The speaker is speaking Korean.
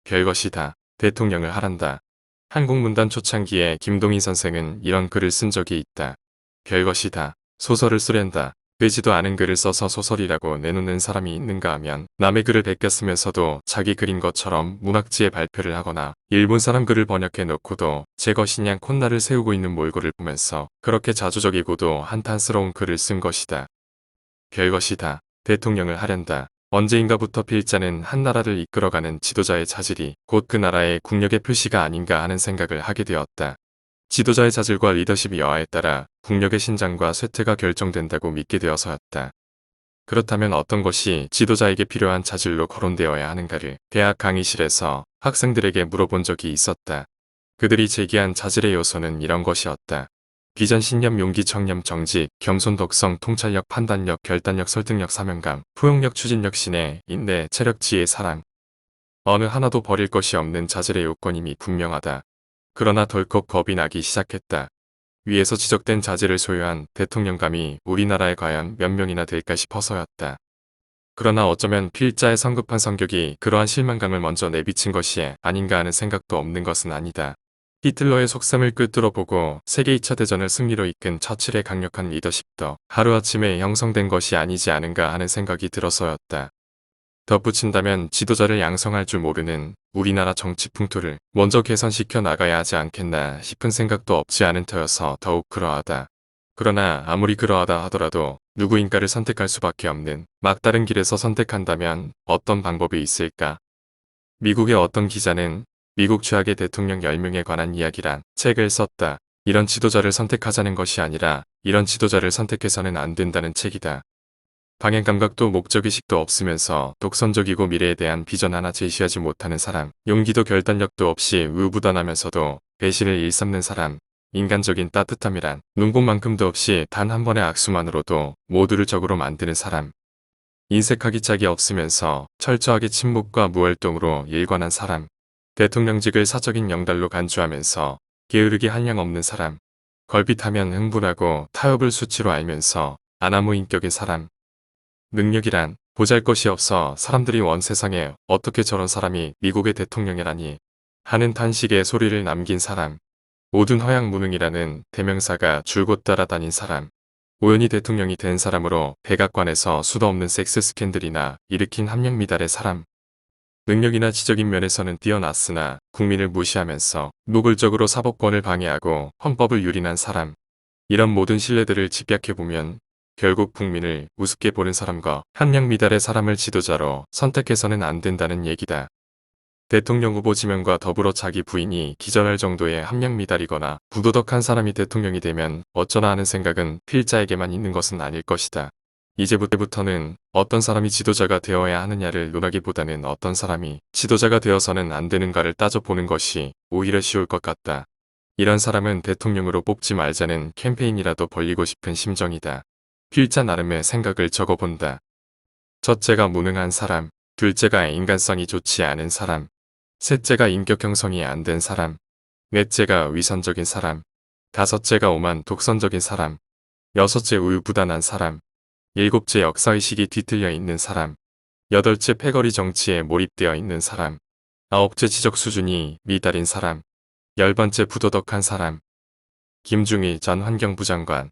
별것이다. 대통령을 하란다. 한국문단 초창기에 김동인 선생은 이런 글을 쓴 적이 있다. 별것이다. 소설을 쓰랜다. 되지도 않은 글을 써서 소설이라고 내놓는 사람이 있는가 하면 남의 글을 베껴 쓰면서도 자기 글인 것처럼 문학지에 발표를 하거나 일본 사람 글을 번역해 놓고도 제 것이냥 콧날을 세우고 있는 몰골을 보면서 그렇게 자주적이고도 한탄스러운 글을 쓴 것이다. 별것이다. 대통령을 하련다. 언제인가부터 필자는 한 나라를 이끌어가는 지도자의 자질이 곧 그 나라의 국력의 표시가 아닌가 하는 생각을 하게 되었다. 지도자의 자질과 리더십이 여하에 따라 국력의 신장과 쇠퇴가 결정된다고 믿게 되어서였다. 그렇다면 어떤 것이 지도자에게 필요한 자질로 거론되어야 하는가를 대학 강의실에서 학생들에게 물어본 적이 있었다. 그들이 제기한 자질의 요소는 이런 것이었다. 비전, 신념, 용기, 청렴, 정직, 겸손, 독성, 통찰력, 판단력, 결단력, 설득력, 사명감, 포용력, 추진력, 신뢰, 인내, 체력, 지혜, 사랑. 어느 하나도 버릴 것이 없는 자질의 요건임이 분명하다. 그러나 덜컥 겁이 나기 시작했다. 위에서 지적된 자질을 소유한 대통령감이 우리나라에 과연 몇 명이나 될까 싶어서였다. 그러나 어쩌면 필자의 성급한 성격이 그러한 실망감을 먼저 내비친 것이 아닌가 하는 생각도 없는 것은 아니다. 히틀러의 속셈을 꿰뚫어보고 세계 2차 대전을 승리로 이끈 처칠의 강력한 리더십도 하루아침에 형성된 것이 아니지 않은가 하는 생각이 들어서였다. 덧붙인다면 지도자를 양성할 줄 모르는 우리나라 정치 풍토를 먼저 개선시켜 나가야 하지 않겠나 싶은 생각도 없지 않은 터여서 더욱 그러하다. 그러나 아무리 그러하다 하더라도 누구인가를 선택할 수밖에 없는 막다른 길에서 선택한다면 어떤 방법이 있을까? 미국의 어떤 기자는 미국 최악의 대통령 10명에 관한 이야기란 책을 썼다. 이런 지도자를 선택하자는 것이 아니라 이런 지도자를 선택해서는 안 된다는 책이다. 방향감각도 목적의식도 없으면서 독선적이고 미래에 대한 비전 하나 제시하지 못하는 사람, 용기도 결단력도 없이 우유부단하면서도 배신을 일삼는 사람, 인간적인 따뜻함이란 눈곱만큼도 없이 단 한 번의 악수만으로도 모두를 적으로 만드는 사람, 인색하기 짝이 없으면서 철저하게 침묵과 무활동으로 일관한 사람, 대통령직을 사적인 영달로 간주하면서 게으르기 한량 없는 사람, 걸핏하면 흥분하고 타협을 수치로 알면서 아나무 인격의 사람. 능력이란 보잘것이 없어 사람들이 원 세상에 어떻게 저런 사람이 미국의 대통령이라니 하는 탄식의 소리를 남긴 사람. 모든 허양무능이라는 대명사가 줄곧 따라다닌 사람. 우연히 대통령이 된 사람으로 백악관에서 수도 없는 섹스 스캔들이나 일으킨 함량 미달의 사람. 능력이나 지적인 면에서는 뛰어났으나 국민을 무시하면서 노골적으로 사법권을 방해하고 헌법을 유린한 사람. 이런 모든 신뢰들을 집약해보면 결국 국민을 우습게 보는 사람과 함량 미달의 사람을 지도자로 선택해서는 안 된다는 얘기다. 대통령 후보 지명과 더불어 자기 부인이 기절할 정도의 함량 미달이거나 부도덕한 사람이 대통령이 되면 어쩌나 하는 생각은 필자에게만 있는 것은 아닐 것이다. 이제부터는 어떤 사람이 지도자가 되어야 하느냐를 논하기보다는 어떤 사람이 지도자가 되어서는 안 되는가를 따져보는 것이 오히려 쉬울 것 같다. 이런 사람은 대통령으로 뽑지 말자는 캠페인이라도 벌리고 싶은 심정이다. 필자 나름의 생각을 적어본다. 첫째가 무능한 사람, 둘째가 인간성이 좋지 않은 사람, 셋째가 인격 형성이 안 된 사람, 넷째가 위선적인 사람, 다섯째가 오만 독선적인 사람, 여섯째 우유부단한 사람, 일곱째 역사의식이 뒤틀려 있는 사람, 여덟째 패거리 정치에 몰입되어 있는 사람, 아홉째 지적 수준이 미달인 사람, 10번째 부도덕한 사람. 김중희 전 환경부 장관